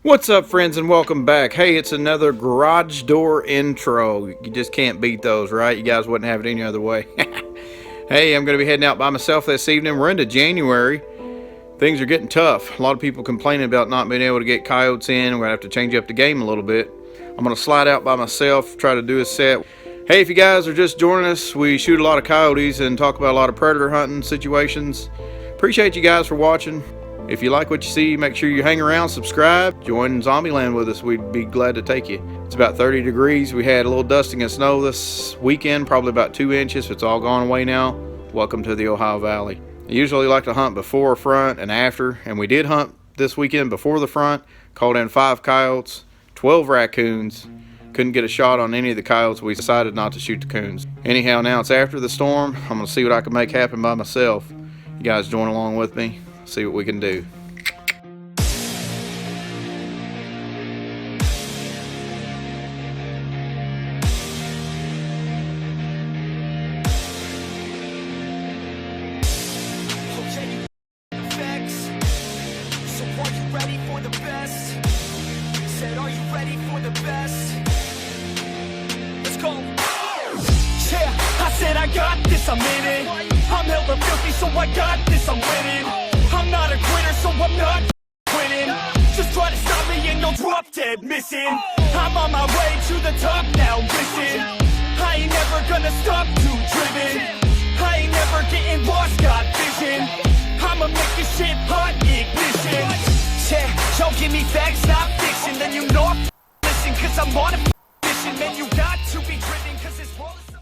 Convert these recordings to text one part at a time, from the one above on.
What's up, friends, and welcome back. Hey, it's another garage door intro. You just can't beat those, right? You guys wouldn't have it any other way. Hey, I'm going to be heading out by myself this evening. We're into January. Things are getting tough. A lot of people complaining about not being able to get coyotes in. We're going to have to change up the game a little bit. I'm going to slide out by myself, try to do a set. Hey, if you guys are just joining us, we shoot a lot of coyotes and talk about a lot of predator hunting situations. Appreciate you guys for watching. If you like what you see, make sure you hang around, subscribe, join Zombieland with us. We'd be glad to take you. It's about 30 degrees. We had a little dusting of snow this weekend, probably about 2 inches. It's all gone away now. Welcome to the Ohio Valley. I usually like to hunt before front and after, and we did hunt this weekend before the front. Called in 5 coyotes, 12 raccoons. Couldn't get a shot on any of the coyotes. We decided not to shoot the coons. Anyhow, now it's after the storm. I'm going to see what I can make happen by myself. You guys join along with me. See what we can do. I got this, I'm in it. I'm hella filthy, so I got this, I'm winning. I'm not a quitter, so I'm not quitting. Just try to stop me and you'll drop dead missing. I'm on my way to the top now, listen. I ain't never gonna stop, too driven. I ain't never getting lost, got vision. I'ma make this shit hot, ignition. Yeah, don't give me facts, not fiction. Then you know I'm listen, cause I'm on a mission. Man, you got to be driven, cause this world is so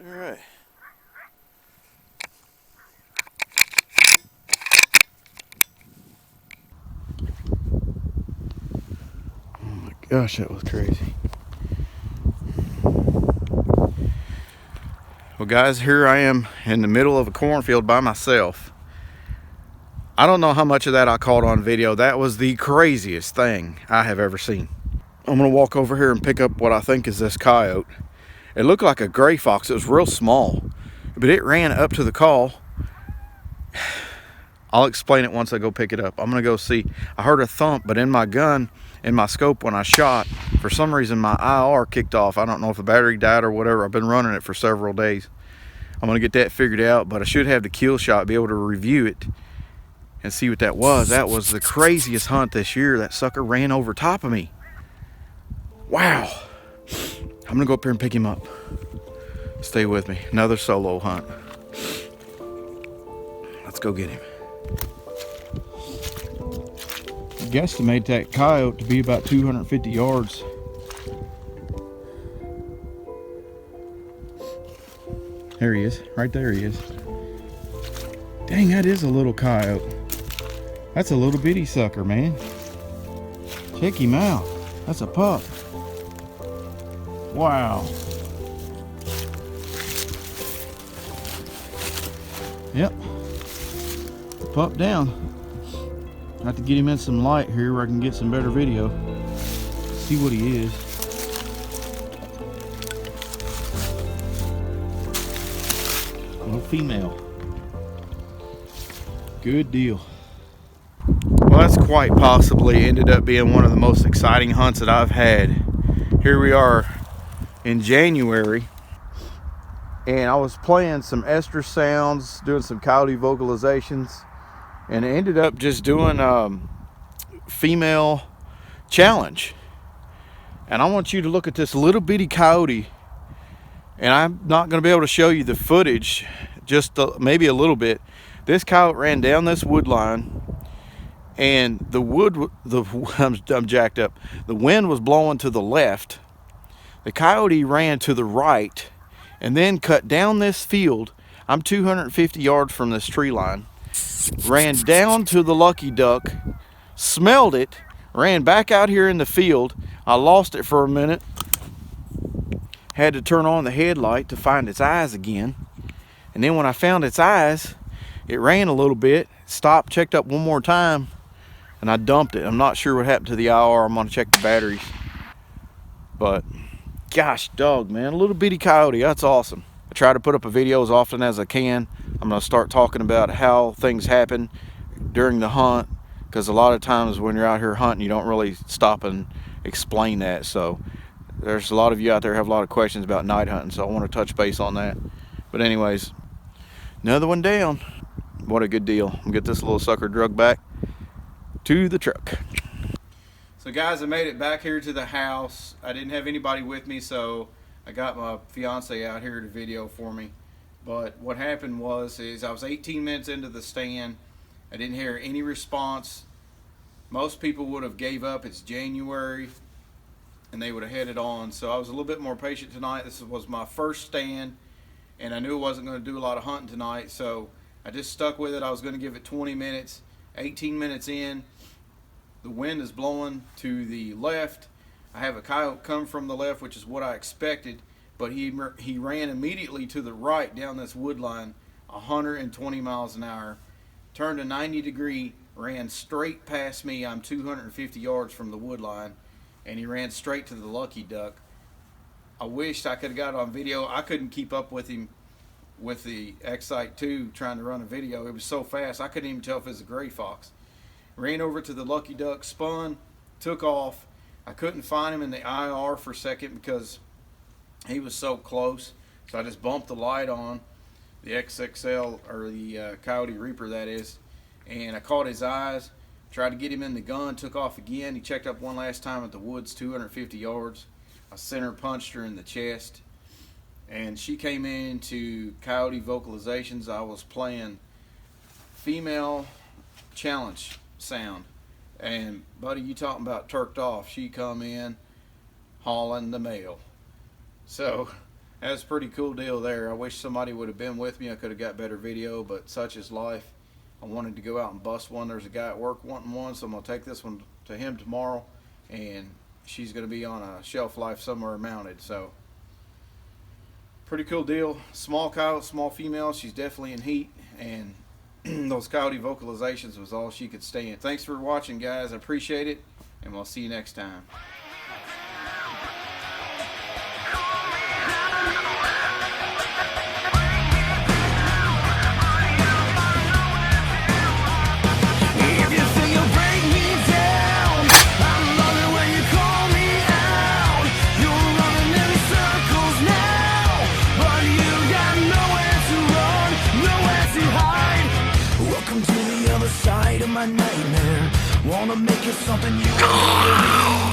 All right. Oh my gosh, that was crazy. Well, guys, here I am in the middle of a cornfield by myself. I don't know how much of that I caught on video. That was the craziest thing I have ever seen. I'm gonna walk over here and pick up what I think is this coyote. It looked like a gray fox. It was real small, but it ran up to the call. I'll explain it once I go pick it up. I'm gonna go see. I heard a thump, but in my gun, in my scope when I shot, for some reason my IR kicked off. I don't know if the battery died or whatever. I've been running it for several days. I'm gonna get that figured out, but I should have the kill shot, be able to review it and see what that was. That was the craziest hunt this year. That sucker ran over top of me. Wow. I'm gonna go up here and pick him up. Stay with me. Another solo hunt. Let's go get him. I guesstimate that coyote to be about 250 yards. There he is. Right there he is. Dang, that is a little coyote. That's a little bitty sucker, man. Check him out. That's a pup. Wow. Yep. Pup down. I have to get him in some light here where I can get some better video. See what he is. Little female. Good deal. Well, that's quite possibly ended up being one of the most exciting hunts that I've had. Here we are in January, and I was playing some estrus sounds, doing some coyote vocalizations, and ended up just doing female challenge. And I want you to look at this little bitty coyote and I'm not going to be able to show you the footage, just maybe a little bit. This coyote ran down this wood line, and I'm jacked up. The wind was blowing to the left. The coyote ran to the right, and then cut down this field. I'm 250 yards from this tree line. Ran down to the lucky duck, smelled it, ran back out here in the field. I lost it for a minute. Had to turn on the headlight to find its eyes again. And then when I found its eyes, it ran a little bit, stopped, checked up one more time, and I dumped it. I'm not sure what happened to the IR. I'm gonna check the batteries. But gosh dog, man, a little bitty coyote, that's awesome. I try to put up a video as often as I can. I'm gonna start talking about how things happen during the hunt, because a lot of times when you're out here hunting, you don't really stop and explain that. So there's a lot of you out there have a lot of questions about night hunting, so I want to touch base on that. But anyways, another one down. What a good deal. I'm gonna get this little sucker drug back to the truck. So guys, I made it back here to the house. I didn't have anybody with me, so I got my fiance out here to video for me. But what happened was I was 18 minutes into the stand. I didn't hear any response. Most people would have gave up. It's January, and they would have headed on. So I was a little bit more patient tonight. This was my first stand, and I knew I wasn't going to do a lot of hunting tonight, so I just stuck with it. I was going to give it 20 minutes. 18 minutes in, the wind is blowing to the left. I have a coyote come from the left, which is what I expected, but he ran immediately to the right down this wood line, 120 miles an hour, turned a 90-degree, ran straight past me. I'm 250 yards from the wood line, and he ran straight to the lucky duck. I wished I could have got it on video. I couldn't keep up with him with the Excite 2 trying to run a video. It was so fast I couldn't even tell if it was a gray fox. Ran over to the lucky duck, spun, took off. I couldn't find him in the IR for a second because he was so close, so I just bumped the light on, the XXL, or the Coyote Reaper that is, and I caught his eyes. Tried to get him in the gun, took off again. He checked up one last time at the woods, 250 yards. I center punched her in the chest, and she came into Coyote Vocalizations. I was playing female challenge sound, and buddy, you talking about turked off, she come in hauling the male. So that's a pretty cool deal there. I wish somebody would have been with me. I could have got better video, but such is life. I wanted to go out and bust one. There's a guy at work wanting one, so I'm going to take this one to him tomorrow, and she's going to be on a shelf life somewhere mounted. So pretty cool deal. Small coyote, small female. She's definitely in heat, and those Coyote Vocalizations was all she could stand. Thanks for watching, guys. I appreciate it, and we'll see you next time. Side of my nightmare, wanna make it something you